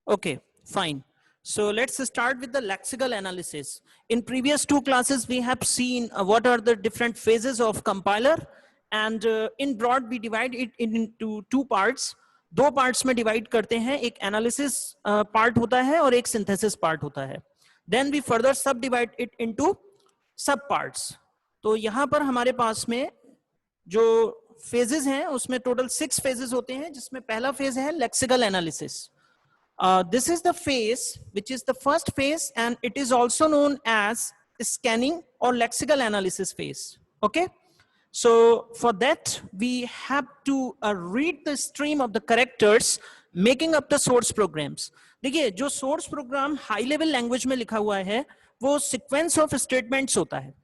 Okay, fine. So let's start with the lexical analysis. In previous two classes, we have seen what are the different phases of compiler, and in broad we divide it into two parts. दो parts में divide करते हैं, एक analysis part होता है और एक synthesis part होता है. Then we further subdivide it into sub parts. तो यहाँ पर हमारे पास में जो phases हैं उसमें total 6 phases होते हैं, जिसमें पहला phase है lexical analysis. This is the phase which is the first phase, and it is also known as scanning or lexical analysis phase. Okay, so for that we have to read the stream of the characters making up the source programs. देखिए जो source program high level language में लिखा हुआ है वो sequence of statements होता है.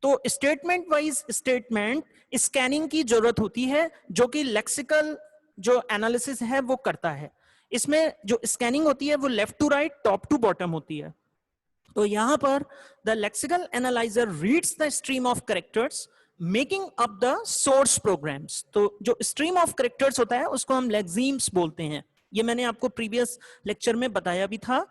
तो स्टेटमेंट वाइज स्टेटमेंट स्कैनिंग की जरूरत होती है, जो कि लेक्सिकल जो एनालिसिस है वो करता है. इसमें जो स्कैनिंग होती है वो left to right, top to bottom होती है. तो यहां पर the lexical analyser reads the stream of characters making up the source programs. तो जो स्ट्रीम ऑफ कैरेक्टर्स होता है उसको हम लेक्सीम्स बोलते हैं. ये मैंने आपको प्रीवियस लेक्चर में बताया भी था.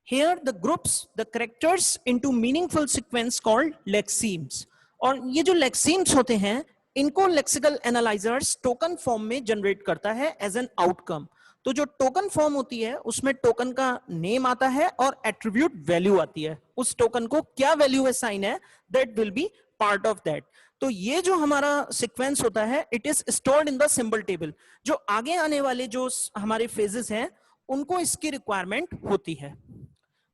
Here the groups the characters into meaningful sequence called lexemes. और ये जो lexemes होते हैं इनको lexical analyzers token form में generate करता है as an outcome. तो जो token form होती है उसमें token का name आता है और attribute value आती है. उस token को क्या value assign है that will be part of that. तो ये जो हमारा sequence होता है it is stored in the symbol table. जो आगे आने वाले जो हमारे phases हैं उनको इसकी requirement होती है.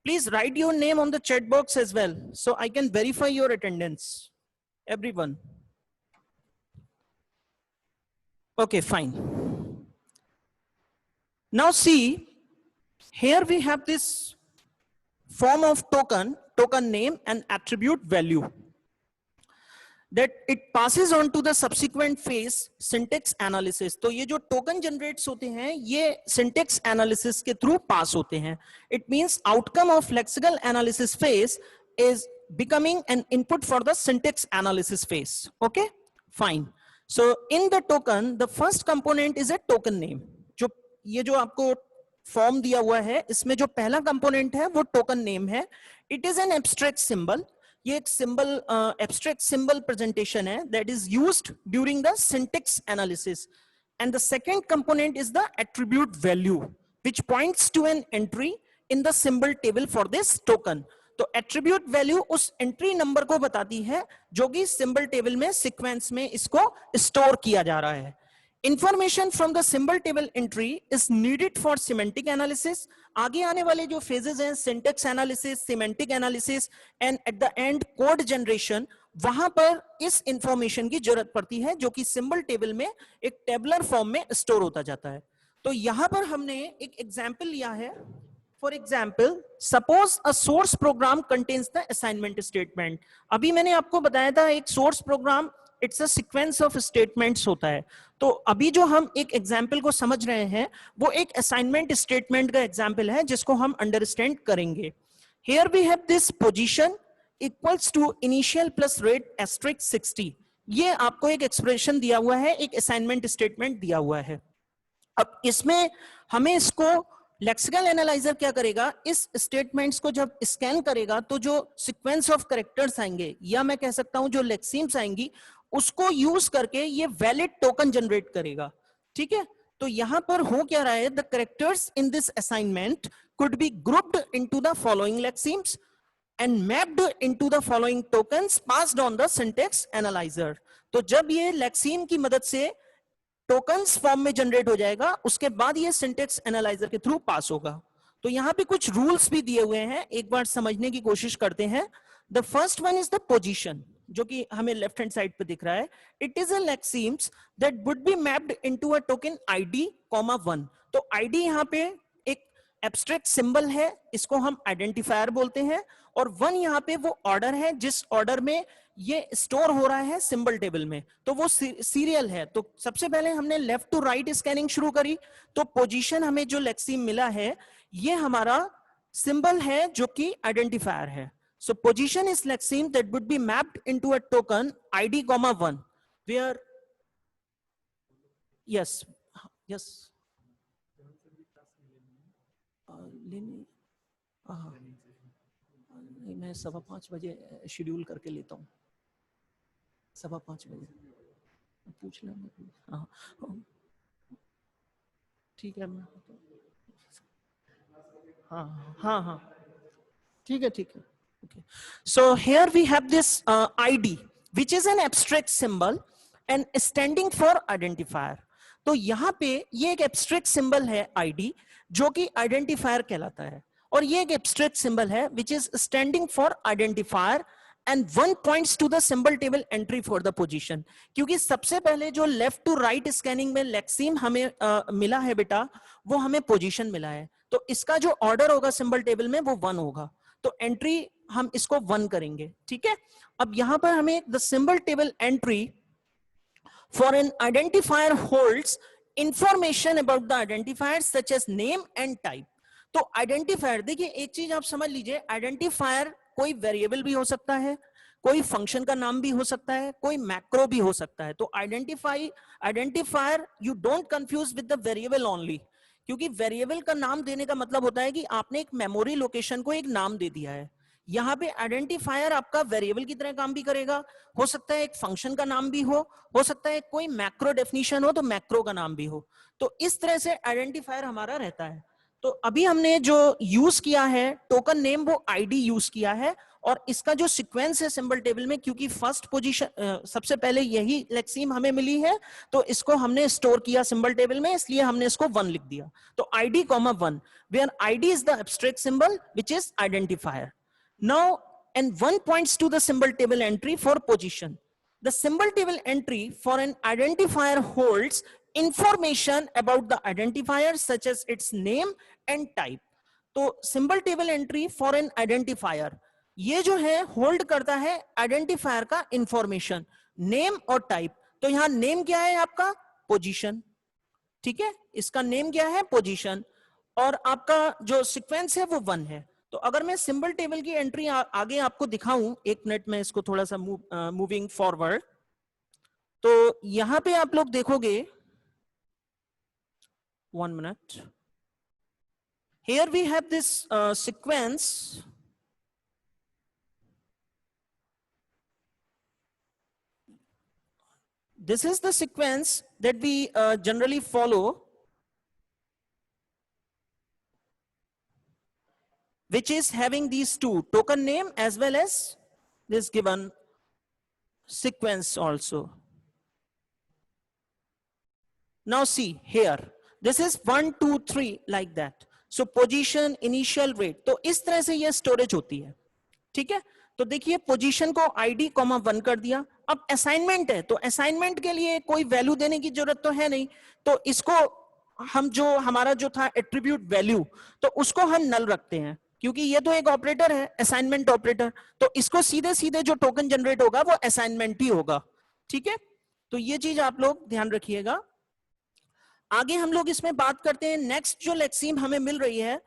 Please write your name on the chat box as well, so I can verify your attendance. Everyone. Okay, fine. Now see, here we have this form of token, token name and attribute value, that it passes on to the subsequent phase syntax analysis. तो ये जो token generates होते हैं ये syntax analysis के through pass होते हैं. It means outcome of lexical analysis phase is becoming an input for the syntax analysis phase. Okay, fine. So in the token, the first component is a token name. जो ये जो आपको form दिया हुआ है इसमें जो पहला component है वो token name है. It is an abstract symbol. ये एक सिंबल एब्स्ट्रैक्ट सिंबल प्रेजेंटेशन है that is used during the syntax analysis. And the second component is the attribute value which points to an entry in the symbol table for this token. तो attribute value उस entry number को बताती है जो कि symbol table में sequence में इसको स्टोर किया जा रहा है. Information from the symbol table entry is needed for semantic analysis. आगे आने वाले जो phases हैं syntax analysis, semantic analysis and at the end code generation, वहां पर इस information की जरूरत पड़ती है जो कि symbol table में एक tabular form में store होता जाता है. तो यहां पर हमने एक example लिया है. For example, suppose a source program contains the assignment statement. अभी मैंने आपको बताया था एक source program it's a sequence of statements होता है. तो अभी जो हम एक एग्जाम्पल को समझ रहे हैं वो एक असाइनमेंट स्टेटमेंट का एग्जाम्पल है जिसको हम अंडरस्टैंड करेंगे. Here we have this position equals to initial plus rate asterisk 60. ये आपको एक एक्सप्रेशन दिया हुआ है, एक असाइनमेंट स्टेटमेंट दिया हुआ है. अब इसमें हमें इसको लेक्सिकल एनालाइजर क्या करेगा, इस स्टेटमेंट्स को जब स्कैन करेगा तो जो सीक्वेंस ऑफ कैरेक्टर्स आएंगे या मैं कह सकता हूं जो लेक्सीम्स आएंगी उसको यूज करके ये वैलिड टोकन जनरेट करेगा. ठीक है, तो यहां पर हो क्या रहा है, the characters in this assignment could be grouped into the following lexemes and mapped into the following tokens passed on the syntax analyser. तो जब ये लेक्सीम की मदद से टोकन्स फॉर्म में जनरेट हो जाएगा उसके बाद ये सिंटैक्स एनालाइजर के थ्रू पास होगा. तो यहां पे कुछ रूल्स भी दिए हुए हैं, एक बार समझने की कोशिश करते हैं. The first one is the position, जो कि हमें लेफ्ट हैंड साइड पे दिख रहा है. It is a lexemes that would be mapped into a token ID, 1. तो आईडी यहाँ पे एक एब्स्ट्रैक्ट सिंबल है, इसको हम आइडेंटिफायर बोलते हैं, और 1 यहाँ पे वो ऑर्डर है जिस ऑर्डर में ये स्टोर हो रहा है सिंबल टेबल में, तो वो सीरियल है. तो सबसे पहले हमने लेफ्ट टू राइट स्कैनिंग शुरू करी, तो पोजीशन हमें जो लेक्सीम मिला है ये हमारा सिंबल है जो कि आइडेंटिफायर है. So position is lexeme that would be mapped into a token ID, 1, where yes. लेने हाँ नहीं, मैं 5:15 बजे शेड्यूल करके लेता हूँ, 5:15 बजे पूछ लेना। हाँ ठीक है मैं हाँ हाँ हाँ ठीक है ठीक है okay. So here we have this ID which is an abstract symbol and standing for identifier. तो यहाँ पे ये एक एब्स्ट्रैक्ट सिंबल है ID जो कि आइडेंटिफायर कहलाता है, और ये एक एब्स्ट्रैक्ट सिंबल है which is standing for identifier and one points to the symbol table entry for the position. क्योंकि सबसे पहले जो लेफ्ट टू राइट स्कैनिंग में लेक्सीम हमें मिला है बेटा, वो हमें पोजीशन मिला है, तो इसका जो ऑर्डर होगा सिंबल टेबल में वो 1 होगा, तो एंट्री हम इसको 1 करेंगे। ठीक है, अब यहां पर हमें the symbol table entry for an identifier holds information about the identifier such as name and type. तो आइडेंटिफायर, देखिए एक चीज आप समझ लीजिए, आइडेंटिफायर कोई वेरिएबल भी हो सकता है, कोई फंक्शन का नाम भी हो सकता है, कोई मैक्रो भी हो सकता है। तो identifier you don't confuse with the variable only, क्योंकि वेरिएबल का नाम देने का मतलब होता है कि आपने एक मेमोरी लोकेशन को एक नाम दे दिया है। यहाँ पे आइडेंटिफायर आपका वेरिएबल की तरह काम भी करेगा, हो सकता है एक फंक्शन का नाम भी हो सकता है कोई मैक्रो डेफिनेशन हो तो मैक्रो का नाम भी हो। तो इस तरह से आइडेंटिफायर हमारा रहता है। तो अभी हमने जो यूज किया है टोकन नेम, वो आईडी यूज किया है, और इसका जो सीक्वेंस है सिंबल टेबल में, क्योंकि फर्स्ट पोजीशन सबसे पहले यही लेक्सीम हमें मिली है, तो इसको हमने स्टोर किया सिंबल टेबल में, इसलिए हमने इसको 1 लिख दिया। तो id, 1 where id is the abstract symbol which is identifier. Now and 1 points to the symbol table entry for position. The symbol table entry for an identifier holds information about the identifier such as its name and type. तो symbol table entry for an identifier, ये जो है hold करता है identifier का information, name और type. तो यहां नेम क्या है आपका? पोजीशन। ठीक है, इसका नेम क्या है? पोजीशन, और आपका जो सीक्वेंस है वो 1 है। तो अगर मैं सिंबल टेबल की एंट्री आगे आपको दिखाऊं, 1 मिनट में इसको थोड़ा सा मूविंग फॉरवर्ड, तो यहां पे आप लोग देखोगे, 1 minute, here we have this sequence. This is the sequence that we generally follow, which is having these two, token name as well as this given sequence also. Now see here, this is 1 2 3 like that. So position, initial, weight, तो इस तरह से ये storage होती है। ठीक है, तो देखिए पोजीशन को id, 1 कर दिया। अब असाइनमेंट है, तो असाइनमेंट के लिए कोई वैल्यू देने की जरूरत तो है नहीं, तो इसको हम जो हमारा जो था एट्रीब्यूट वैल्यू, तो उसको हम नल रखते हैं, क्योंकि ये तो एक ऑपरेटर है, असाइनमेंट ऑपरेटर, तो इसको सीधे सीधे जो टोकन जनरेट होगा वो असाइनमेंट ही होगा। ठीक है, तो ये चीज आप लोग ध्यान रखिएगा। आगे हम लोग इसमें बात करते हैं, नेक्स्ट जो लेक्सीम हमें मिल रही है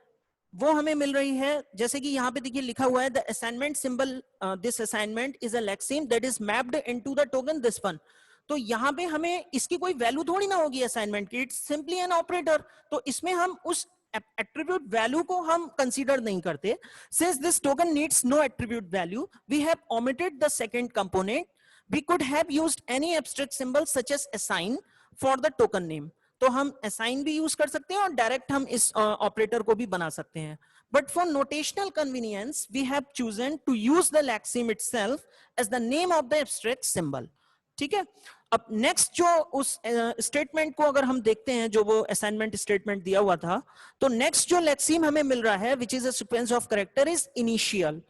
वो हमें मिल रही है, जैसे कि यहाँ पे देखिए लिखा हुआ है, the assignment symbol, this assignment is a lexeme that is mapped into the token this one. तो यहाँ पे हमें इसकी कोई वैल्यू थोड़ी ना होगी असाइनमेंट की, इट्स सिंपली एन ऑपरेटर, तो इसमें हम उस एट्रीब्यूट वैल्यू को हम कंसीडर नहीं करते। Since this token needs no attribute value, we have omitted the second component, we could have used any abstract symbol such as assign for the token name. तो हम असाइन भी use कर सकते हैं और डायरेक्ट हम इस ऑपरेटर को भी बना सकते हैं, but for notational convenience we have chosen to use the lexeme itself as the name of the abstract symbol. ठीक है, अब नेक्स्ट जो उस स्टेटमेंट को अगर हम देखते हैं, जो वो असाइनमेंट स्टेटमेंट दिया हुआ था, तो नेक्स्ट जो लेक्सीम हमें मिल रहा है which is a sequence of character is initial.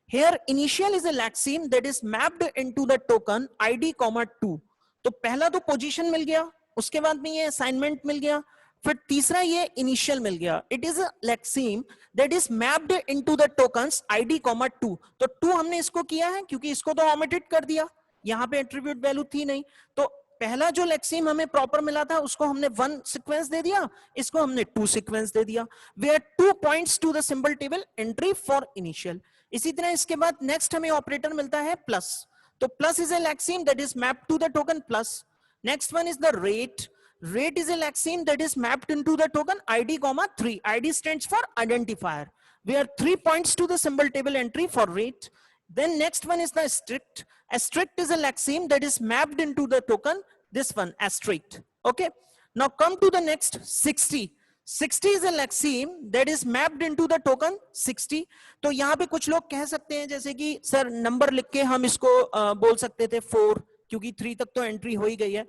Here initial is a lexeme that is mapped into the token id, 2। तो पहला तो पोजीशन मिल गया, उसके बाद में ये असाइनमेंट मिल गया, फिर तीसरा ये इनिशियल मिल गया। It is a lexeme that is mapped into the tokens id, 2। तो 2 हमने इसको किया है क्योंकि इसको तो ओमिटेड कर दिया, यहाँ पे एट्रीब्यूट वैल्यू थी नहीं, तो पहला जो लेक्सीम हमें प्रॉपर मिला था उसको हमने 1 सीक्वेंस दे दिया, इसको हमने 2 सीक्वेंस दे दिया, where 2 points to the symbol table entry for initial. इसी तरह इसके बाद नेक्स्ट हमें ऑपरेटर मिलता है प्लस, तो plus is a lexeme that is mapped to the token plus. Next one is the rate. Rate is a lexeme that is mapped into the token ID, 3. ID stands for identifier. We have 3 points to the symbol table entry for rate. Then next one is the strict. A strict is a lexeme that is mapped into the token, this one, asterisk. Okay. Now come to the next 60. 60 is a lexeme that is mapped into the token 60. तो यहाँ पे कुछ लोग कह सकते हैं जैसे कि सर नंबर लिख के हम इसको बोल सकते थे 4, क्योंकि 3 तक तो एंट्री हो ही गई है.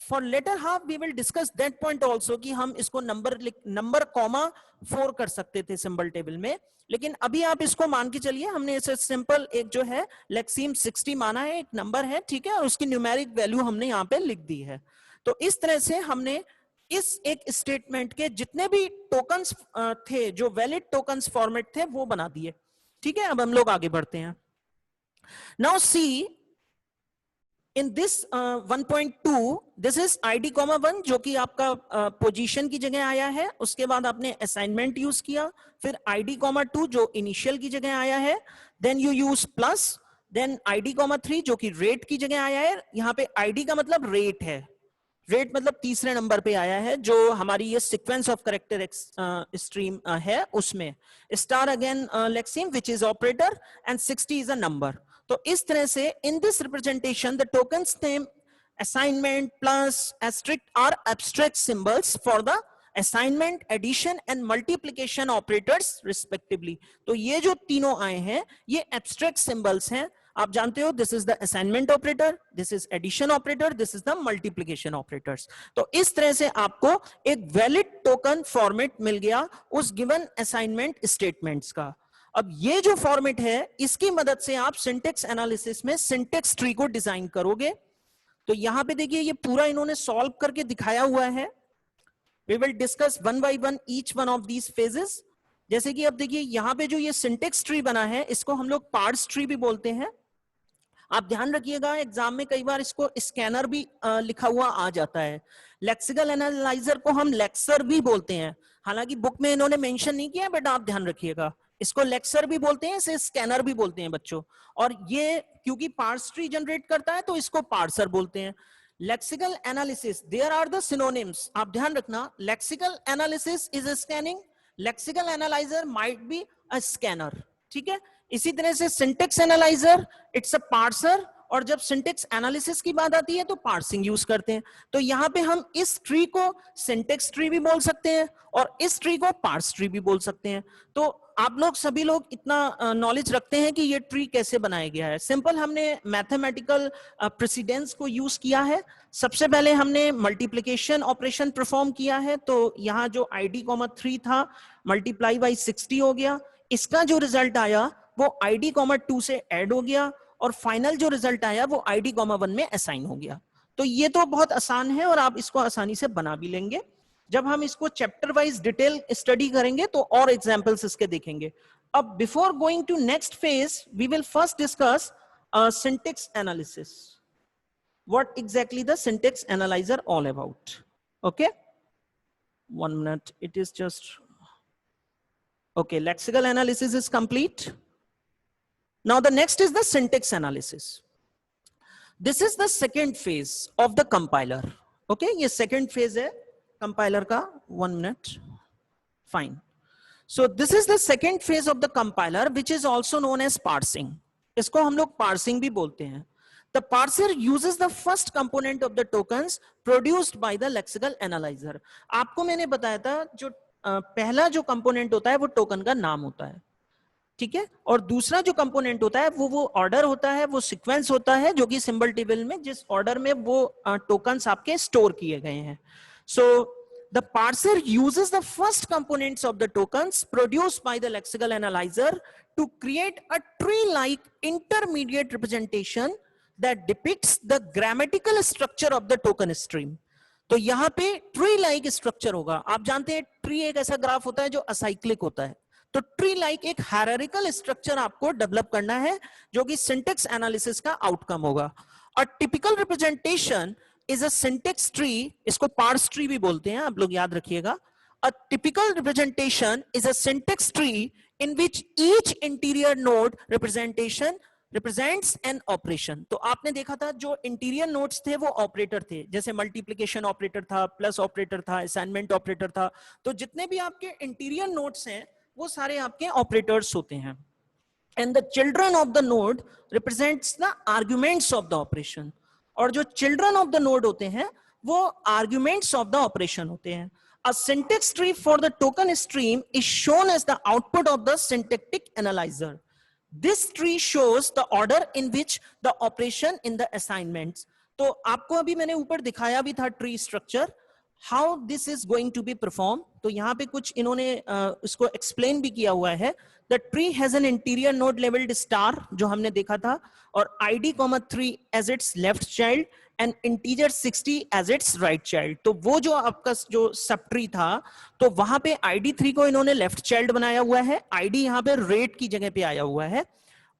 For later half we will discuss that point also कि हम इसको नंबर कॉमा 4 कर सकते थे सिंबल टेबल में. लेकिन अभी आप इसको मान के चलिए, हमने इसे सिंपल एक जो है लेक्सीम 60 माना है, एक नंबर है, ठीक है, और उसकी न्यूमेरिक वैल्यू हमने यहाँ पे लिख दी है. तो इस तरह से हमने इस एक स्टेटमेंट के जितने भी टोकन्स थे, जो वैलिड टोकन्स फॉर्मेट थे, वो बना दिए. ठीक है, अब हम लोग आगे बढ़ते हैं. Now see in this 1.2 this is ID, 1 जो कि आपका पोजीशन की जगह आया है. उसके बाद आपने असाइनमेंट यूज किया, फिर ID, 2 जो इनिशियल की जगह आया है. Then you use plus, then ID, 3 जो कि रेट की जगह आया है. यहाँ पे ID का मतलब रेट है, रेट मतलब तीसरे नंबर पे आया है, जो हमारी ये सीक्वेंस ऑफ करेक्टर स्ट्रीम है उसमें. Star again lexeme which is operator and 60 is a number. तो इस तरह से in this representation the tokens name, assignment, plus, asterisk are abstract symbols for the assignment, addition and multiplication operators respectively. तो ये जो तीनों आए हैं ये एब्स्ट्रैक्ट सिंबल्स हैं. आप जानते हो this is the assignment operator, this is addition operator, this is the multiplication operators. तो इस तरह से आपको एक वैलिड टोकन फॉर्मेट मिल गया उस गिवन असाइनमेंट स्टेटमेंट्स का. अब ये जो फॉर्मेट है इसकी मदद से आप सिंटेक्स एनालिसिस में सिंटेक्स ट्री को डिजाइन करोगे. तो यहां पे देखिए ये पूरा इन्होंने सॉल्व करके दिखाया हुआ है. We will discuss one by one each one of these phases. जैसे कि अब देखिए यहाँ पे जो ये सिंटेक्स ट्री बना है इसको हम लोग पार्स ट्री भी बोलते हैं. आप ध्यान रखिएगा एग्जाम में कई बार इसको स्कैनर भी लिखा हुआ आ जाता है. लेक्सिकल एनालाइजर को हम लेक्सर भी बोलते हैं, हालांकि बुक में इन्होंने मेंशन नहीं किया, बट आप ध्यान रखिएगा इसको लेक्सर भी बोलते हैं, इसे स्कैनर भी बोलते हैं बच्चों. और ये क्योंकि पार्स ट्री जनरेट करता है तो इसको पार्सर बोलते हैं. Lexical analysis, there are the synonyms. आप ध्यान रखना, lexical analysis is scanning, lexical analyser might be a scanner. ठीक है, इसी तरह से syntax analyser it's a parser, और जब सिंटेक्स एनालिसिस की बात आती है तो पार्सिंग यूज करते हैं. तो यहाँ पे हम इस ट्री को सिंटेक्स ट्री भी बोल सकते हैं और इस ट्री को पार्स ट्री भी बोल सकते हैं. तो आप लोग सभी लोग इतना नॉलेज रखते हैं कि ये ट्री कैसे बनाया गया है. सिंपल हमने मैथमेटिकल प्रेसिडेंस को यूज किया है. सबसे पहले हमने मल्टीप्लिकेशन ऑपरेशन परफॉर्म किया है. तो यहाँ जो ID, 3 था मल्टीप्लाई बाई 60 हो गया. इसका जो रिजल्ट आया वो ID, 2 से ऐड हो गया, और फाइनल जो रिजल्ट आया वो ID, 1 में असाइन हो गया. तो ये तो बहुत आसान है और आप इसको आसानी से बना भी लेंगे. जब हम इसको चैप्टर वाइज डिटेल स्टडी करेंगे तो और एग्जांपल्स इसके देखेंगे. अब before going to next phase we will first discuss syntax analysis. What exactly the syntax analyser all about. Okay, 1 minute, it is just okay. Lexical analysis is complete. Now the next is the syntax analysis. This is the second phase of the compiler. Okay, ये second phase है compiler का. 1 minute. Fine. So this is the second phase of the compiler, which is also known as parsing. इसको हम लोग parsing भी बोलते हैं. The parser uses the first component of the tokens produced by the lexical analyzer. आपको मैंने बताया था जो पहला जो कंपोनेंट होता है वो टोकन का नाम होता है. ठीक है, और दूसरा जो कंपोनेंट होता है वो ऑर्डर होता है, वो सीक्वेंस होता है, जो कि सिंबल टेबल में जिस ऑर्डर में वो टोकन्स आपके स्टोर किए गए हैं. So the parser uses the first components of the tokens produced by the lexical analyser to create a tree like intermediate representation that depicts the grammatical structure of the token stream. तो यहाँ पे tree like structure होगा. आप जानते हैं tree एक ऐसा graph होता है जो असाइक्लिक होता है. तो ट्री लाइक एक हायरार्किकल स्ट्रक्चर आपको डेवलप करना है जो कि सिंटेक्स एनालिसिस का आउटकम होगा. A typical representation is a syntax tree. इसको पार्स ट्री भी बोलते हैं, आप लोग याद रखिएगा. A typical representation is a syntax tree in which each interior node representation represents an operation. तो आपने देखा था जो इंटीरियर नोड्स थे वो ऑपरेटर थे, जैसे मल्टीप्लिकेशन ऑपरेटर था, प्लस ऑपरेटर था, असाइनमेंट ऑपरेटर था। तो जितने भी आपके इंटीरियर नोड्स हैं वो सारे आपके ऑपरेटर्स होते हैं। And the children of the node represents the arguments of the operation. और जो चिल्ड्रन ऑफ द नोड होते हैं वो आर्ग्यूमेंट्स ऑफ द ऑपरेशन होते हैं। A syntax tree for the token stream is shown as the output of the syntactic analyzer. This tree shows the order in which the operation in the assignments. तो आपको अभी मैंने ऊपर दिखाया भी था tree structure, how this is going to be perform. तो यहाँ पे कुछ इन्होंने इसको एक्सप्लेन भी किया हुआ है। The tree has an interior node labelled star जो हमने देखा था, और id, 3 as its left child and integer 60 as its right child. तो वो जो आपका जो सब ट्री था तो वहां पे id3 को इन्होंने लेफ्ट चाइल्ड बनाया हुआ है, id यहाँ पे रेट की जगह पे आया हुआ है,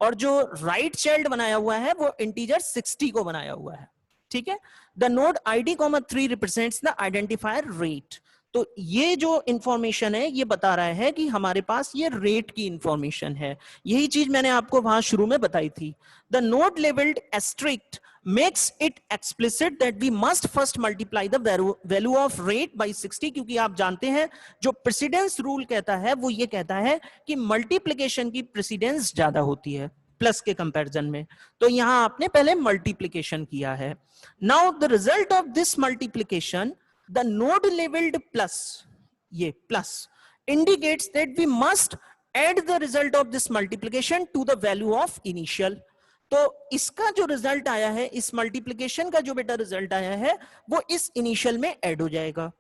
और जो राइट चाइल्ड बनाया हुआ है वो इंटीजर 60 को बनाया हुआ है। ठीक है, the node id, 3 represents the identifier rate. तो ये जो इंफॉर्मेशन है ये बता रहा है कि हमारे पास ये रेट की इंफॉर्मेशन है। यही चीज मैंने आपको वहां शुरू में बताई थी। The node labelled asterisk makes it explicit that we must first multiply the value of rate by 60, क्योंकि आप जानते हैं जो प्रेसिडेंस रूल कहता है वो ये कहता है कि मल्टीप्लिकेशन की प्रेसिडेंस ज्यादा होती है प्लस के कंपैरिजन में। तो यहां आपने पहले मल्टीप्लिकेशन किया है। Now the result of this multiplication, the node labelled plus, ये plus indicates that we must add the result of this multiplication to the value of initial। तो इसका जो रिजल्ट आया है, इस मल्टीप्लिकेशन का जो बेटा रिजल्ट आया है वो इस इनिशियल में ऐड हो जाएगा।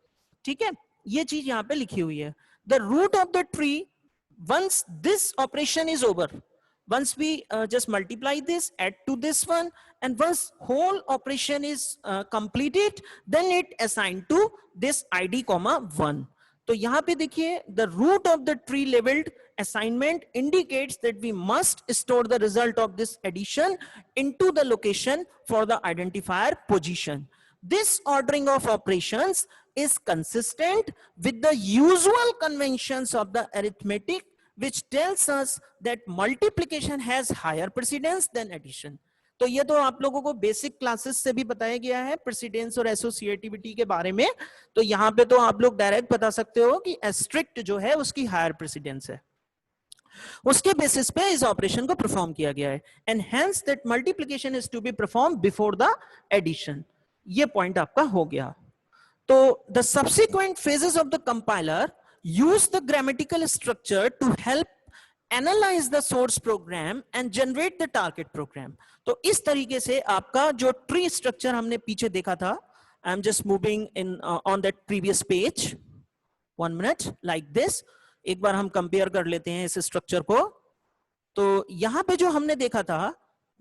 ठीक है, ये चीज यहां पे लिखी हुई है। The root of the tree, once this operation is over, once we just multiply this, add to this one, and once whole operation is completed, then it assigned to this id, 1। तो यहाँ पे देखिए the root of the tree leveled assignment indicates that we must store the result of this addition into the location for the identifier position. This ordering of operations is consistent with the usual conventions of the arithmetic, which tells us that multiplication has higher precedence than addition. तो ये तो आप लोगों को basic classes से भी बताया गया है प्रेसिडेंस और एसोसिएटिविटी के बारे में। तो यहाँ पे तो आप लोग डायरेक्ट बता सकते हो कि एस्ट्रिक्ट जो है उसकी हायर प्रेसिडेंस है, उसके बेसिस पे इस ऑपरेशन को परफॉर्म किया गया है। And hence that multiplication is to be perform before the addition. ये पॉइंट आपका हो गया। तो the subsequent phases of the compiler use the grammatical structure to help analyze the source program and generate the target program। तो इस तरीके से आपका जो ट्री स्ट्रक्चर हमने पीछे देखा था, I am just moving in on that previous page, 1 minute, like this. एक बार हम कंपेयर कर लेते हैं इस स्ट्रक्चर को। तो यहां पे जो हमने देखा था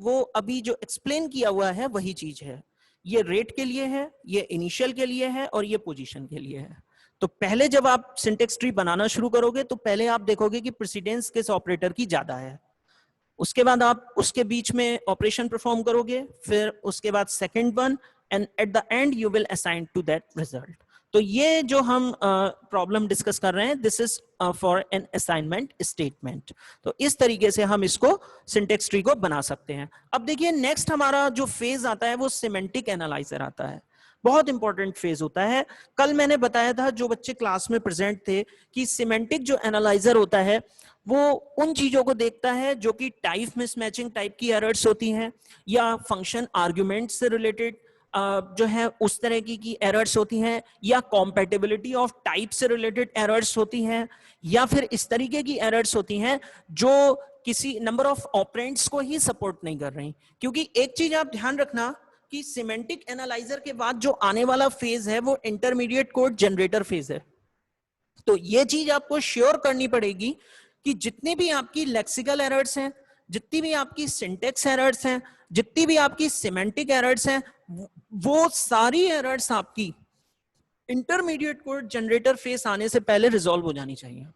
वो अभी जो एक्सप्लेन किया हुआ है वही चीज है। ये रेट के लिए है, ये इनिशियल के लिए है, और ये पोजीशन के लिए है। तो पहले जब आप सिंटेक्स ट्री बनाना शुरू करोगे तो पहले आप देखोगे कि प्रेसिडेंस किस ऑपरेटर की ज्यादा है, उसके बाद आप उसके बीच में ऑपरेशन परफॉर्म करोगे, फिर उसके बाद second one, and at the end you will assign to that result. तो ये जो हम प्रॉब्लम डिस्कस कर रहे हैं, this is for an assignment statement. तो इस तरीके से हम इसको सिंटेक्स ट्री को बना सकते हैं। अब देखिए नेक्स्ट हमारा जो फेज आता है वो सिमेंटिक एनालाइजर आता है। बहुत इंपॉर्टेंट फेज होता है। कल मैंने बताया था जो बच्चे क्लास में प्रेजेंट थे कि सिमेंटिक जो एनालाइजर होता है वो उन चीजों को देखता है जो कि टाइप मिसमैचिंग टाइप की एरर्स होती हैं, या फंक्शन आर्गुमेंट से रिलेटेड जो है उस तरह की एरर्स होती हैं, या कॉम्पेटिबिलिटी ऑफ टाइप से रिलेटेड एरर्स होती हैं, या फिर इस तरीके की एरर्स होती हैं जो किसी नंबर ऑफ ऑपरेंड्स को ही सपोर्ट नहीं कर रही। क्योंकि एक चीज आप ध्यान रखना कि सिमेंटिक एनालाइजर के बाद जो आने वाला फेज है वो इंटरमीडिएट कोड जनरेटर फेज है। तो ये चीज आपको श्योर करनी पड़ेगी कि जितनी भी आपकी लेक्सिकल एरर्स हैं, जितनी भी आपकी सिंटेक्स एरर्स हैं, जितनी भी आपकी सिमेंटिक एरर्स हैं, वो सारी एरर्स आपकी इंटरमीडिएट कोड जनरेटर फेज आने से पहले रिजॉल्व हो जानी चाहिए।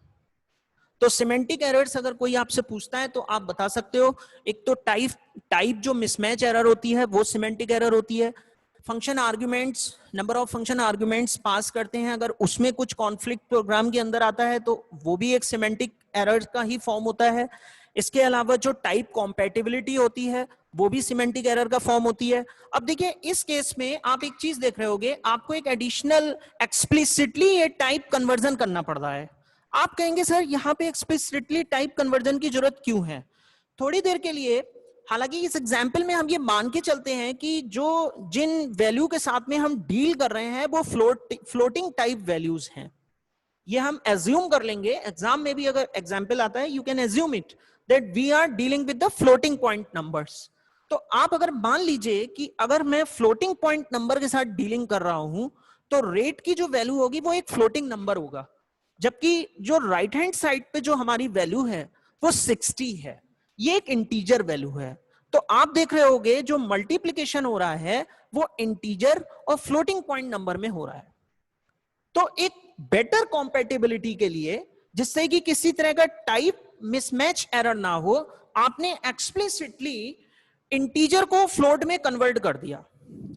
तो सिमेंटिक एरर्स अगर कोई आपसे पूछता है तो आप बता सकते हो, एक तो टाइप जो मिसमैच एरर होती है वो सिमेंटिक एरर होती है। Function arguments, number of function arguments pass करते हैं, अगर उसमें कुछ कॉन्फ्लिक्ट प्रोग्राम के अंदर आता है तो वो भी एक सिमेंटिक एरर का ही फॉर्म होता है। इसके अलावा जो टाइप कॉम्पैटिबिलिटी होती है वो भी सिमेंटिक एरर का फॉर्म होती है। अब देखिए इस केस में आप एक चीज देख रहे होगे, आपको एक एडिशनल एक्सप्लिसिटली ये टाइप कन्वर्जन करना पड़ रहा है। आप कहेंगे सर यहाँ पे एक्सप्लिसिटली टाइप कन्वर्जन की जरूरत क्यों है? थोड़ी देर के लिए, हालांकि इस एग्जाम्पल में हम ये मान के चलते हैं कि जो जिन वैल्यू के साथ में हम डील कर रहे हैं वो फ्लोटिंग टाइप वैल्यूज हैं, ये हम एज्यूम कर लेंगे। एग्जाम में भी अगर एग्जाम्पल आता है, you can assume it that we are dealing with the floating point numbers. तो आप अगर मान लीजिए कि अगर मैं फ्लोटिंग पॉइंट नंबर के साथ डीलिंग कर रहा हूं तो रेट की जो वैल्यू होगी वो एक फ्लोटिंग नंबर होगा, जबकि जो राइट हैंड साइड पे जो हमारी वैल्यू है वो 60 है, ये एक इंटीजर वैल्यू है। तो आप देख रहे होगे जो मल्टीप्लीकेशन हो रहा है वो इंटीजर और फ्लोटिंग पॉइंट नंबर में हो रहा है। तो एक बेटर कॉम्पैटिबिलिटी के लिए, जिससे कि किसी तरह का टाइप मिसमैच एरर ना हो, आपने एक्सप्लिसिटली इंटीजर को फ्लोट में कन्वर्ट कर दिया।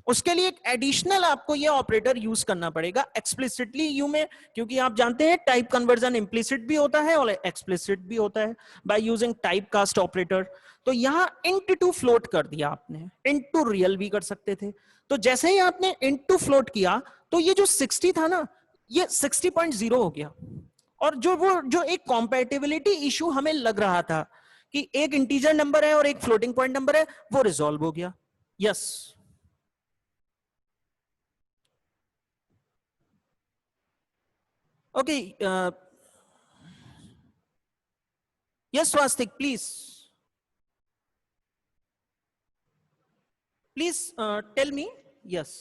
उसके लिए एक एडिशनल आपको ये ऑपरेटर यूज करना पड़ेगा एक्सप्लिसिटली यू में, क्योंकि आप जानते हैं टाइप कन्वर्जन इंप्लिसिट भी होता है और एक्सप्लिसिट भी होता है by using type cast operator. तो यहां इंट टू फ्लोट कर दिया आपने, इंट टू रियल भी कर सकते थे। तो जैसे ही आपने इंट टू फ्लोट किया तो ये जो 60 था ना, ये 60.0 हो गया। और जो एक कॉम्पैटिबिलिटी इशू हमें लग रहा था कि एक इंटीजर नंबर है और एक फ्लोटिंग पॉइंट नंबर है, वो रिजॉल्व हो गया। Yes okay, yes Swastik please tell me. Yes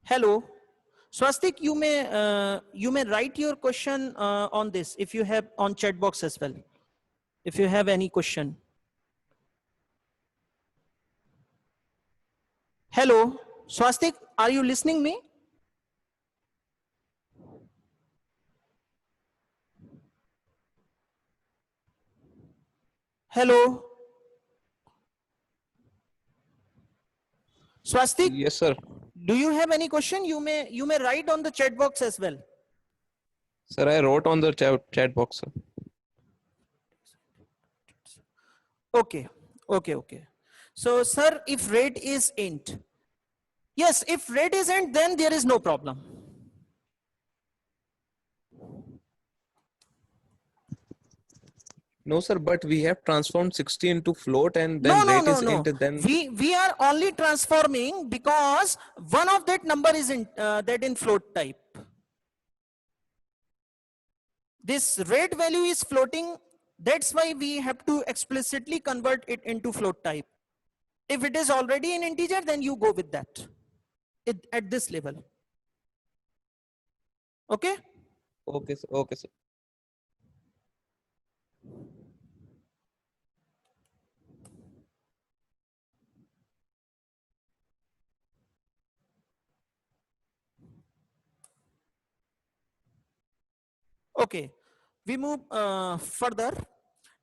hello swastik, you may write your question on this if you have on chat box as well, if you have any question. Hello swastik, are you listening me? hello swastik, Yes, sir. do you have any question? You may write on the chat box as well. Sir, I wrote on the chat box, sir. Okay, okay. So, sir, if rate is int, yes, if rate is int, then there is no problem. No, sir, but we have transformed 60 into float and then rate is int, then We are only transforming because one of that number is in that in float type. This rate value is floating. That's why we have to explicitly convert it into float type. If it is already an integer, then you go with that at this level. Okay? okay, sir. Okay, sir. Okay, we move further.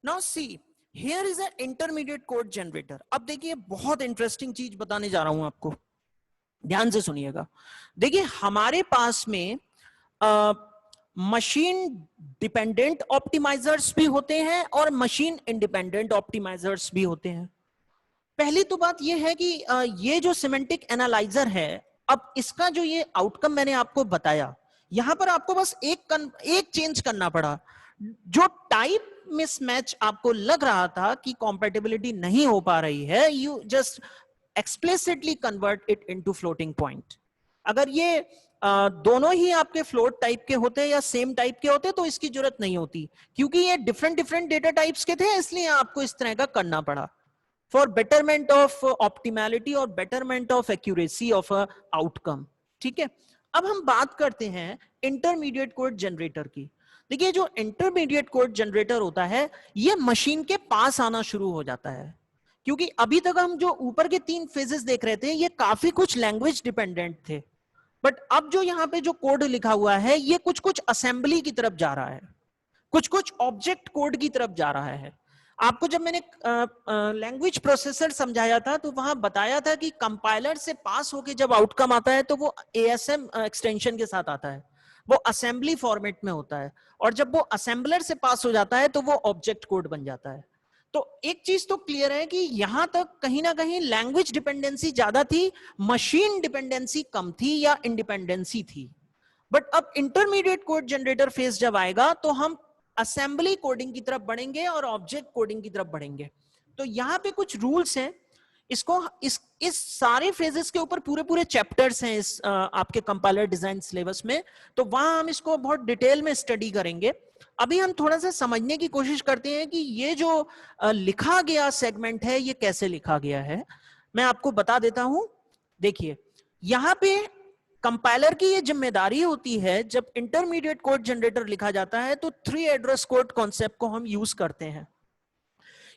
Now see, here is an intermediate code generator. अब देखिए बहुत interesting चीज बताने जा रहा हूं आपको, ध्यान से सुनिएगा। देखिए हमारे पास में मशीन डिपेंडेंट ऑप्टिमाइजर्स भी होते हैं और मशीन इंडिपेंडेंट ऑप्टिमाइजर्स भी होते हैं। पहली तो बात यह है कि ये जो सिमेंटिक एनालाइजर है, अब इसका जो ये आउटकम मैंने आपको बताया, यहां पर आपको बस एक चेंज करना पड़ा। जो टाइप मिसमैच आपको लग रहा था कि कॉम्पैटिबिलिटी नहीं हो पा रही है, you just explicitly convert it into floating point. अगर ये दोनों ही आपके फ्लोट टाइप के होते या सेम टाइप के होते तो इसकी जरूरत नहीं होती, क्योंकि ये डिफरेंट डेटा टाइप्स के थे, इसलिए आपको इस तरह का करना पड़ा फॉर बेटरमेंट ऑफ ऑप्टिमैलिटी और betterment of accuracy of a outcome. ठीक है, अब हम बात करते हैं इंटरमीडिएट कोड जनरेटर की। देखिए जो इंटरमीडिएट कोड जनरेटर होता है, ये मशीन के पास आना शुरू हो जाता है, क्योंकि अभी तक हम जो ऊपर के 3 फेजेस देख रहे थे ये काफी कुछ लैंग्वेज डिपेंडेंट थे, बट अब जो यहाँ पे जो कोड लिखा हुआ है ये कुछ असेंबली की तरफ जा रहा है, कुछ ऑब्जेक्ट कोड की तरफ जा रहा है। आपको जब मैंने लैंग्वेज प्रोसेसर समझाया था तो वहां बताया था कि कंपाइलर से पास होके जब आउटकम आता है तो वो ASM एक्सटेंशन के साथ आता है, वो असेंबली फॉर्मेट में होता है, और जब वो असेंबलर से पास हो जाता है तो वो ऑब्जेक्ट कोड बन जाता है। तो एक चीज तो क्लियर है कि यहां तक कहीं ना कहीं लैंग्वेज डिपेंडेंसी ज्यादा थी, मशीन डिपेंडेंसी कम थी या इंडिपेंडेंसी थी। बट अब इंटरमीडिएट कोड जनरेटर फेज जब आएगा तो हम असेंबली कोडिंग की तरफ बढ़ेंगे और ऑब्जेक्ट कोडिंग की तरफ बढ़ेंगे। तो यहाँ पे कुछ रूल्स हैं, इसको इस सारे फेजेस के ऊपर पूरे पूरे चैप्टर्स हैं इस आपके कंपाइलर डिजाइन सिलेबस में, तो वहां हम इसको बहुत डिटेल में स्टडी करेंगे। अभी हम थोड़ा सा समझने की कोशिश करते हैं कि ये जो लिखा गया सेगमेंट है ये कैसे लिखा गया है। मैं आपको बता देता हूं, देखिए यहाँ पे कंपाइलर की ये जिम्मेदारी होती है, जब इंटरमीडिएट कोड जनरेटर लिखा जाता है तो 3 एड्रेस कोड कॉन्सेप्ट को हम यूज करते हैं।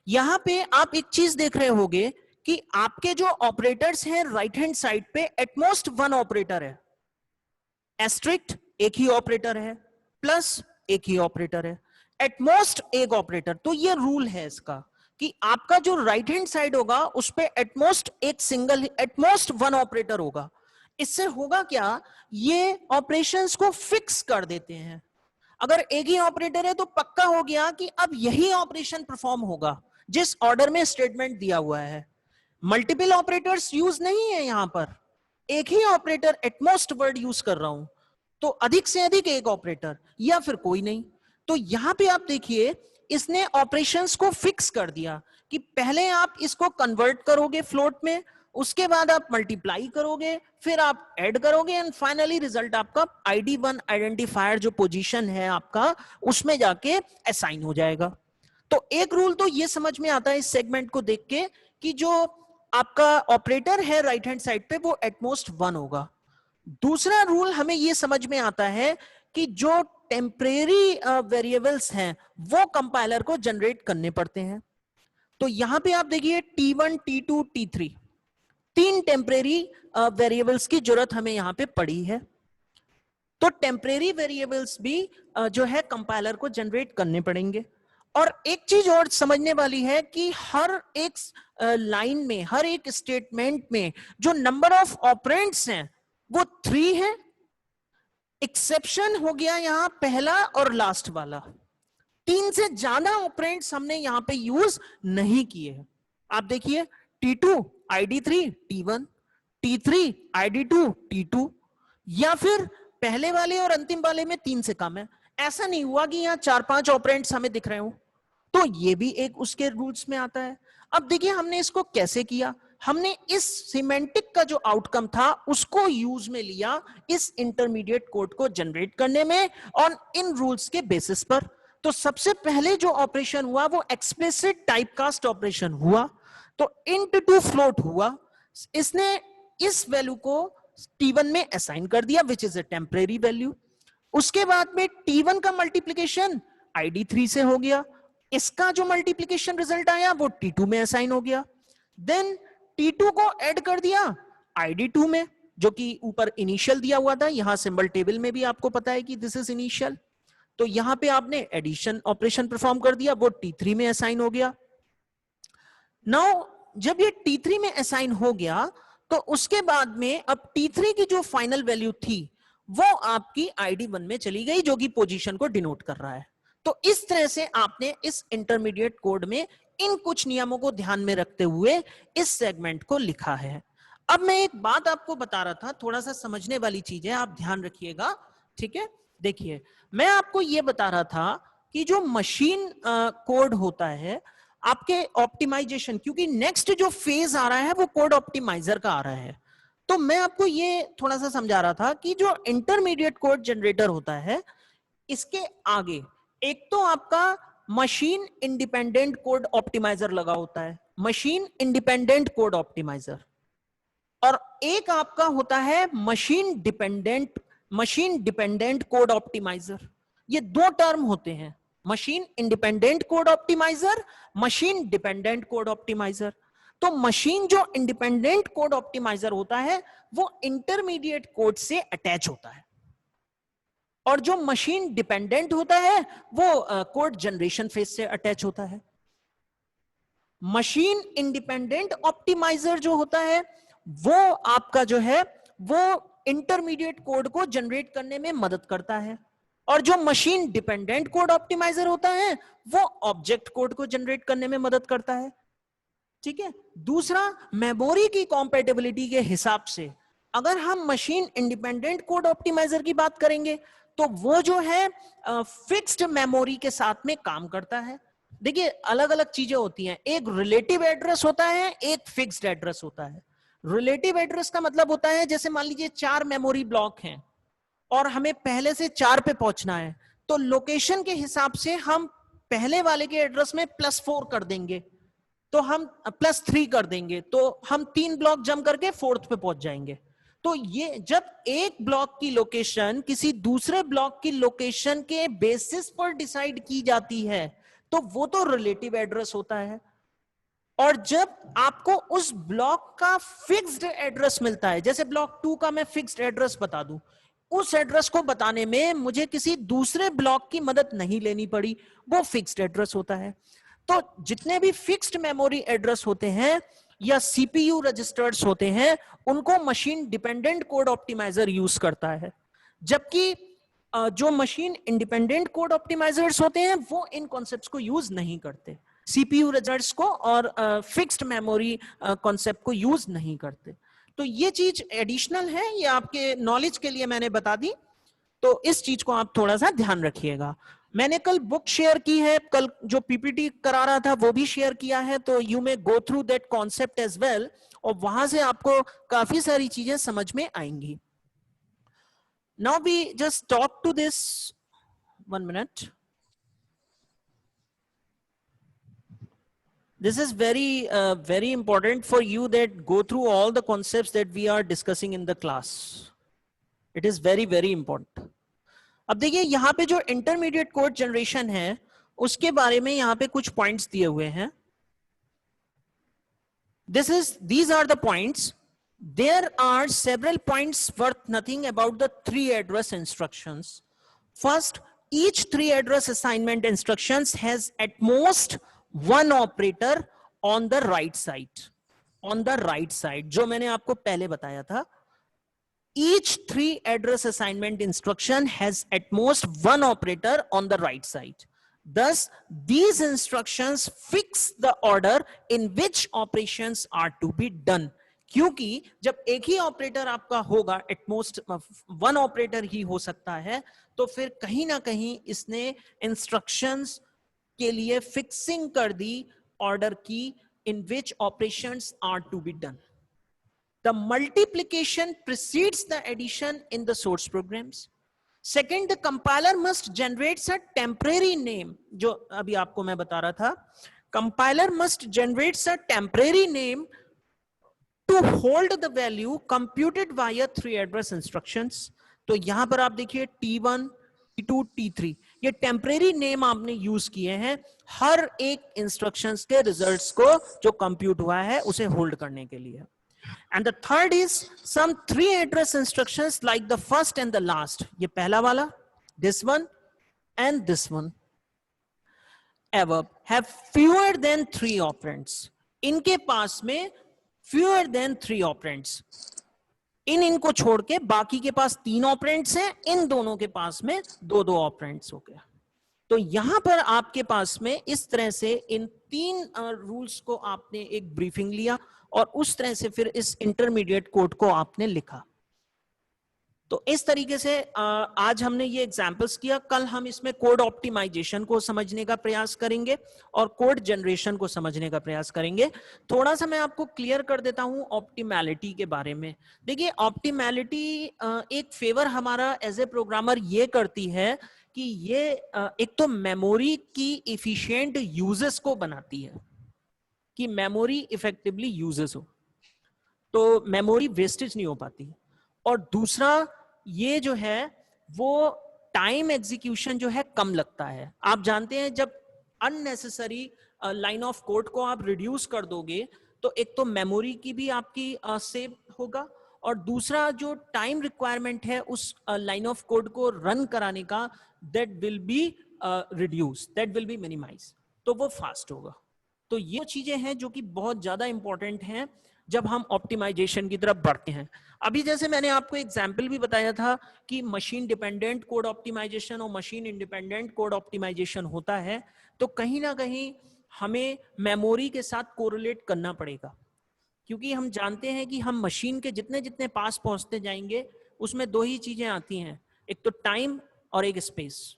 यहां पे आप एक चीज देख रहे होंगे कि आपके जो ऑपरेटर्स हैं राइट हैंड साइड पे एटमोस्ट 1 ऑपरेटर है, एस्ट्रिक्ट एक ही ऑपरेटर है, प्लस एक ही ऑपरेटर है, एटमोस्ट एक ऑपरेटर। तो ये रूल है इसका कि आपका जो राइट हैंड साइड होगा उस पे एटमोस्ट एक सिंगल, एटमोस्ट 1 ऑपरेटर होगा। इससे होगा क्या, ये ऑपरेशंस को फिक्स कर देते हैं। अगर एक ही ऑपरेटर है तो पक्का हो गया कि अब यही ऑपरेशन परफॉर्म होगा जिस ऑर्डर में स्टेटमेंट दिया हुआ है। मल्टीपल ऑपरेटर्स यूज नहीं है, यहां पर एक ही ऑपरेटर एटमोस्ट वर्ड यूज कर रहा हूं, तो अधिक से अधिक एक ऑपरेटर या फिर कोई नहीं। तो यहां पे आप देखिए इसने ऑपरेशंस को फिक्स कर दिया कि पहले आप इसको कन्वर्ट करोगे फ्लोट में, उसके बाद आप मल्टीप्लाई करोगे, फिर आप ऐड करोगे, एंड फाइनली रिजल्ट आपका ID1 आइडेंटिफायर जो पोजीशन है आपका उसमें जाके असाइन हो जाएगा। तो एक रूल तो ये समझ में आता है इस सेगमेंट को देख के कि जो आपका ऑपरेटर है राइट हैंड साइड पे वो एटमोस्ट 1 होगा। दूसरा रूल हमें ये समझ में आता है कि जो टेम्परेरी वेरिएबल्स हैं वो कंपाइलर को जनरेट करने पड़ते हैं। तो यहां पे आप देखिए T1, T2, T3 3 temporary variables की जरूरत हमें यहां पे पड़ी है। तो टेम्परेरी वेरिएबल्स भी जो है कंपाइलर को जनरेट करने पड़ेंगे। और एक चीज और समझने वाली है कि हर एक लाइन में, हर एक स्टेटमेंट में जो नंबर ऑफ ऑपरेंड्स हैं वो 3 है। एक्सेप्शन हो गया यहां पहला और लास्ट वाला, 3 से ज्यादा ऑपरेंड्स हमने यहां पे यूज नहीं किए हैं। आप देखिए T2 ID3 T1, T3 ID2 T2, या फिर पहले वाले और अंतिम वाले में 3 से कम है। ऐसा नहीं हुआ कि यहाँ 4-5 ऑपरेंड्स हमें दिख रहे हो, तो ये भी एक उसके रूल्स में आता है। अब देखिए हमने इसको कैसे किया, हमने इस सिमेंटिक का जो आउटकम था उसको यूज में लिया इस इंटरमीडिएट कोड को जनरेट करने में और इन रूल्स के बेसिस पर। तो सबसे पहले जो ऑपरेशन हुआ वो एक्सप्लिसिट टाइपकास्ट ऑपरेशन हुआ। तो int टू फ्लोट हुआ, इसने इस वैल्यू को T1 में असाइन कर दिया which is a temporary value. उसके बाद में T1 का मल्टीप्लिकेशन ID3 से हो गया, इसका जो मल्टीप्लिकेशन रिजल्ट आया वो T2 में असाइन हो गया। देन T2 को ऐड कर दिया ID2 में, जो कि ऊपर इनिशियल दिया हुआ था, यहां सिंबल टेबल में भी आपको पता है कि दिस इज इनिशियल। तो यहां पे आपने एडिशन ऑपरेशन परफॉर्म कर दिया, वो T3 में असाइन हो गया। नाउ जब ये T3 में असाइन हो गया तो उसके बाद में अब T3 की जो फाइनल वैल्यू थी वो आपकी ID1 में चली गई, जो कि पोजीशन को डिनोट कर रहा है। तो इस तरह से आपने इस इंटरमीडिएट कोड में इन कुछ नियमों को ध्यान में रखते हुए इस सेगमेंट को लिखा है। अब मैं एक बात आपको बता रहा था, थोड़ा सा समझने वाली चीज है, आप ध्यान रखिएगा, ठीक है। देखिए मैं आपको ये बता रहा था कि जो मशीन कोड होता है आपके ऑप्टिमाइजेशन, क्योंकि नेक्स्ट जो फेज आ रहा है वो कोड ऑप्टिमाइजर का आ रहा है, तो मैं आपको ये थोड़ा सा समझा रहा था कि जो इंटरमीडिएट कोड जनरेटर होता है इसके आगे एक तो आपका मशीन इंडिपेंडेंट कोड ऑप्टिमाइजर लगा होता है, मशीन इंडिपेंडेंट कोड ऑप्टिमाइजर, और एक आपका होता है मशीन डिपेंडेंट कोड ऑप्टिमाइजर। ये 2 टर्म होते हैं, machine independent code optimiser, machine dependent code optimiser. तो मशीन जो इंडिपेंडेंट कोड ऑप्टिमाइजर होता है वो इंटरमीडिएट कोड से अटैच होता है, और जो मशीन डिपेंडेंट होता है वो कोड जनरेशन फेज से अटैच होता है। मशीन इंडिपेंडेंट ऑप्टिमाइजर जो होता है वो आपका जो है वो इंटरमीडिएट कोड को जनरेट करने में मदद करता है, और जो मशीन डिपेंडेंट कोड ऑप्टिमाइजर होता है वो ऑब्जेक्ट कोड को जनरेट करने में मदद करता है। ठीक है। दूसरा, मेमोरी की कॉम्पेटिबिलिटी के हिसाब से अगर हम मशीन इंडिपेंडेंट कोड ऑप्टिमाइजर की बात करेंगे तो वो जो है फिक्स्ड मेमोरी के साथ में काम करता है। देखिए अलग अलग चीजें होती हैं, एक रिलेटिव एड्रेस होता है, एक फिक्स्ड एड्रेस होता है। रिलेटिव एड्रेस का मतलब होता है जैसे मान लीजिए 4 मेमोरी ब्लॉक हैं और हमें पहले से 4 पे पहुंचना है, तो लोकेशन के हिसाब से हम पहले वाले के एड्रेस में +4 कर देंगे, तो हम +3 कर देंगे, तो हम 3 ब्लॉक जंप करके 4th पे पहुंच जाएंगे। तो ये जब एक ब्लॉक की लोकेशन किसी दूसरे ब्लॉक की लोकेशन के बेसिस पर डिसाइड की जाती है तो वो तो रिलेटिव एड्रेस होता है। और जब आपको उस ब्लॉक का फिक्स्ड एड्रेस मिलता है, जैसे ब्लॉक 2 का मैं फिक्स्ड एड्रेस बता दूं, उस एड्रेस को बताने में मुझे किसी दूसरे ब्लॉक की मदद नहीं लेनी पड़ी, वो फिक्स्ड एड्रेस होता है। तो जितने भी फिक्स्ड मेमोरी एड्रेस होते हैं या सीपीयू रजिस्टर्स होते हैं उनको machine dependent code optimiser use करता है, जबकि जो मशीन इंडिपेंडेंट कोड ऑप्टिमाइजर्स होते हैं वो इन कॉन्सेप्ट्स को यूज नहीं करते, सीपीयू रजिस्टर्स को और फिक्स्ड मेमोरी कॉन्सेप्ट को यूज नहीं करते। तो ये चीज एडिशनल है, ये आपके नॉलेज के लिए मैंने बता दी, तो इस चीज को आप थोड़ा सा ध्यान रखिएगा। मैंने कल बुक शेयर की है, कल जो पीपीटी करा रहा था वो भी शेयर किया है, तो you may go through that concept as well, और वहां से आपको काफी सारी चीजें समझ में आएंगी। Now we just talk to this, 1 minute. This is very important for you that go through all the concepts that we are discussing in the class. It is very important. अब देखिए यहाँ पे जो इंटरमीडिएट कोड जनरेशन है उसके बारे में यहाँ पे कुछ पॉइंट्स दिए हुए हैं। These are the points. There are several points worth nothing about the 3 address instructions. First, each 3 address assignment instructions has at most one operator on the right side. On the right side, जो मैंने आपको पहले बताया था, each 3 address assignment instruction has at most one operator on the right side. Thus, these instructions fix the order in which operations are to be done. क्योंकि जब एक ही operator आपका होगा, एटमोस्ट वन ऑपरेटर ही हो सकता है, तो फिर कहीं ना कहीं इसने इंस्ट्रक्शंस के लिए फिक्सिंग कर दी ऑर्डर की in which operations are to be done. The multiplication precedes the addition in the source programs. Second, the compiler must generate a temporary name. जो अभी आपको मैं बता रहा था, compiler must generate a temporary name to hold the value computed via 3 address instructions. तो यहां पर आप देखिए T1, T2, T3, ये टेम्परेरी नेम आपने यूज किए हैं हर एक इंस्ट्रक्शंस के रिजल्ट्स को जो कंप्यूट हुआ है उसे होल्ड करने के लिए. And the third is some 3 address instructions like the first and the last. ये पहला वाला, this one and this one, ever have fewer than 3 operands. इनके पास में fewer than 3 operands. इनको छोड़ के बाकी के पास 3 ऑपरेंड्स हैं, इन दोनों के पास में 2 ऑपरेंड्स हो गया. तो यहां पर आपके पास में इस तरह से इन 3 रूल्स को आपने एक ब्रीफिंग लिया और उस तरह से फिर इस इंटरमीडिएट कोड को आपने लिखा. तो इस तरीके से आज हमने ये एग्जांपल्स किया. कल हम इसमें कोड ऑप्टिमाइजेशन को समझने का प्रयास करेंगे और कोड जनरेशन को समझने का प्रयास करेंगे. थोड़ा सा मैं आपको क्लियर कर देता हूं ऑप्टिमैलिटी के बारे में. देखिए ऑप्टिमैलिटी एक फेवर हमारा एज ए प्रोग्रामर ये करती है कि ये एक तो मेमोरी की इफिशिएंट यूजेस को बनाती है कि मेमोरी इफेक्टिवली यूजेस हो, तो मेमोरी वेस्टेज नहीं हो पाती. और दूसरा ये जो है वो टाइम एग्जीक्यूशन जो है कम लगता है. आप जानते हैं जब अननेसेसरी लाइन ऑफ कोड को आप रिड्यूस कर दोगे तो एक तो मेमोरी की भी आपकी सेव होगा और दूसरा जो टाइम रिक्वायरमेंट है उस लाइन ऑफ कोड को रन कराने का that will be reduce, that will be minimise, तो वो फास्ट होगा. तो ये चीजें हैं जो कि बहुत ज्यादा इंपॉर्टेंट हैं जब हम ऑप्टिमाइजेशन की तरफ बढ़ते हैं। अभी जैसे मैंने आपको एग्जाम्पल भी बताया था कि मशीन डिपेंडेंट कोड ऑप्टिमाइजेशन और मशीन इंडिपेंडेंट कोड ऑप्टिमाइजेशन होता है, तो कहीं ना कहीं हमें मेमोरी के साथ कोरिलेट करना पड़ेगा, क्योंकि हम जानते हैं कि हम मशीन के जितने जितने पास पहुंचते जाएंगे उसमें दो ही चीजें आती हैं, एक तो टाइम और एक स्पेस।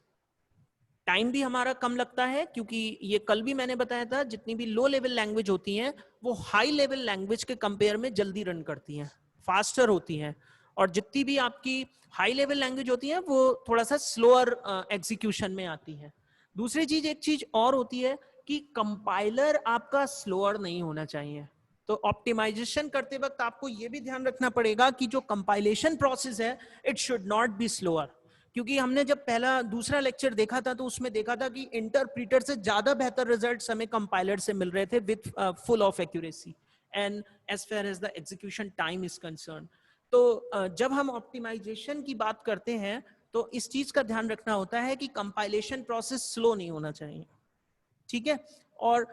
टाइम भी हमारा कम लगता है, क्योंकि ये कल भी मैंने बताया था, जितनी भी लो लेवल लैंग्वेज होती हैं वो हाई लेवल लैंग्वेज के कंपेयर में जल्दी रन करती हैं, फास्टर होती हैं, और जितनी भी आपकी हाई लेवल लैंग्वेज होती है वो थोड़ा सा स्लोअर एग्जीक्यूशन में आती है। दूसरी चीज, एक चीज और होती है कि कंपाइलर आपका स्लोअर नहीं होना चाहिए। तो ऑप्टिमाइजेशन करते वक्त आपको यह भी ध्यान रखना पड़ेगा कि जो कंपाइलेशन प्रोसेस है it should not be slower, क्योंकि हमने जब दूसरा लेक्चर देखा था तो उसमें देखा था कि इंटरप्रीटर से ज्यादा बेहतर रिजल्ट्स हमें कंपाइलर से मिल रहे थे with full of accuracy and as far as the execution time is concern. तो जब हम ऑप्टिमाइजेशन की बात करते हैं तो इस चीज का ध्यान रखना होता है कि कंपाइलेशन प्रोसेस स्लो नहीं होना चाहिए, ठीक है, और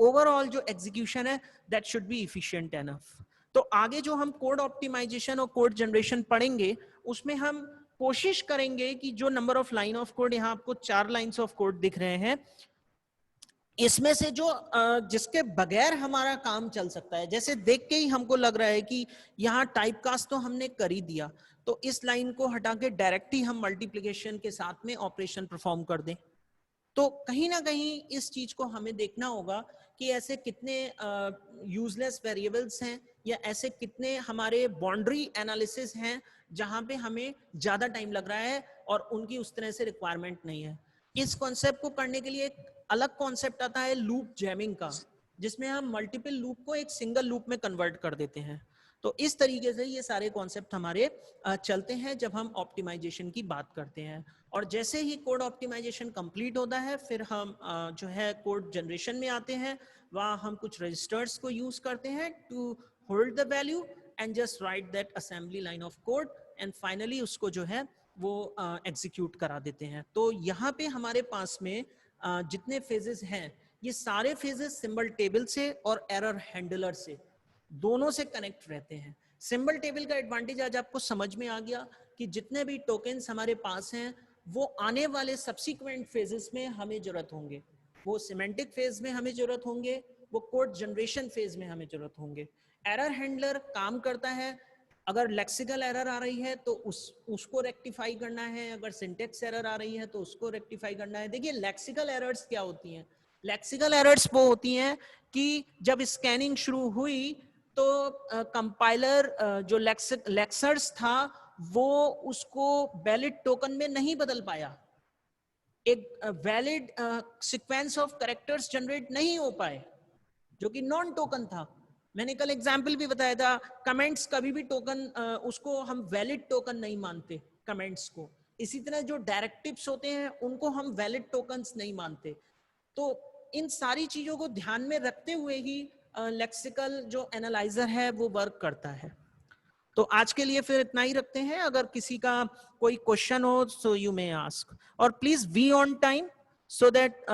ओवरऑल जो एग्जीक्यूशन है that should be efficient enough. तो आगे जो हम कोड ऑप्टिमाइजेशन और कोड जनरेशन पढ़ेंगे उसमें हम कोशिश करेंगे कि जो number of line of code, यहाँ आपको 4 लाइंस ऑफ कोड दिख रहे हैं, इसमें से जो जिसके बगैर हमारा काम चल सकता है, जैसे देख के ही हमको लग रहा है कि यहाँ टाइपकास्ट तो हमने कर ही दिया, तो इस लाइन को हटा के डायरेक्ट ही हम मल्टीप्लिकेशन के साथ में ऑपरेशन परफॉर्म कर दें। तो कहीं ना कहीं इस चीज को हमें देखना होगा कि ऐसे कितने यूजलेस वेरिएबल्स हैं या ऐसे कितने हमारे बाउंड्री एनालिसिस हैं जहां पे हमें ज्यादा टाइम लग रहा है और उनकी उस तरह से रिक्वायरमेंट नहीं है। इस कॉन्सेप्ट को करने के लिए एक अलग कॉन्सेप्ट आता है लूप जैमिंग का, जिसमें हम मल्टीपल लूप को एक सिंगल लूप में कन्वर्ट कर देते हैं। तो इस तरीके से ये सारे कॉन्सेप्ट हमारे चलते हैं जब हम ऑप्टिमाइजेशन की बात करते हैं। और जैसे ही कोड ऑप्टिमाइजेशन कंप्लीट होता है फिर हम जो है कोड जनरेशन में आते हैं, वहाँ हम कुछ रजिस्टर्स को यूज करते हैं to hold the value and just write that assembly line of code and finally उसको जो है वो एग्जीक्यूट करा देते हैं। तो यहाँ पे हमारे पास में जितने फेजेस हैं ये सारे फेजेस सिंबल टेबल से और एरर हैंडलर से दोनों से कनेक्ट रहते हैं। सिंबल टेबल का एडवांटेज आज आपको समझ में आ गया कि जितने भी टोकन्स हमारे पास हैं वो आने वाले सब्सिक्वेंट फेजेस में हमें जरूरत होंगे, वो सिमेंटिक फेज में हमें जरूरत होंगे, वो कोड जनरेशन फेज में हमें जरूरत होंगे। एरर हैंडलर काम करता है, अगर लेक्सिकल एरर आ रही है तो उसको रेक्टिफाई करना है, अगर सिंटेक्स एरर आ रही है तो उसको रेक्टिफाई करना है। देखिए लेक्सिकल एरर्स क्या होती हैं, लेक्सिकल एरर्स वो होती हैं कि जब स्कैनिंग शुरू हुई तो कंपाइलर जो लेक्सर्स था वो उसको वैलिड टोकन में नहीं बदल पाया, एक valid sequence of characters generate नहीं हो पाए जो कि नॉन टोकन था। मैंने कल एग्जाम्पल भी बताया था, कमेंट्स कभी भी टोकन उसको हम वैलिड टोकन नहीं मानते कमेंट्स को, इसी तरह जो डायरेक्टिव्स होते हैं उनको हम वैलिड टोकन्स नहीं मानते। तो इन सारी चीजों को ध्यान में रखते हुए ही लेक्सिकल जो एनालाइजर है वो वर्क करता है। तो आज के लिए फिर इतना ही रखते हैं, अगर किसी का कोई क्वेश्चन हो सो यू मे आस्क, और please be on time so that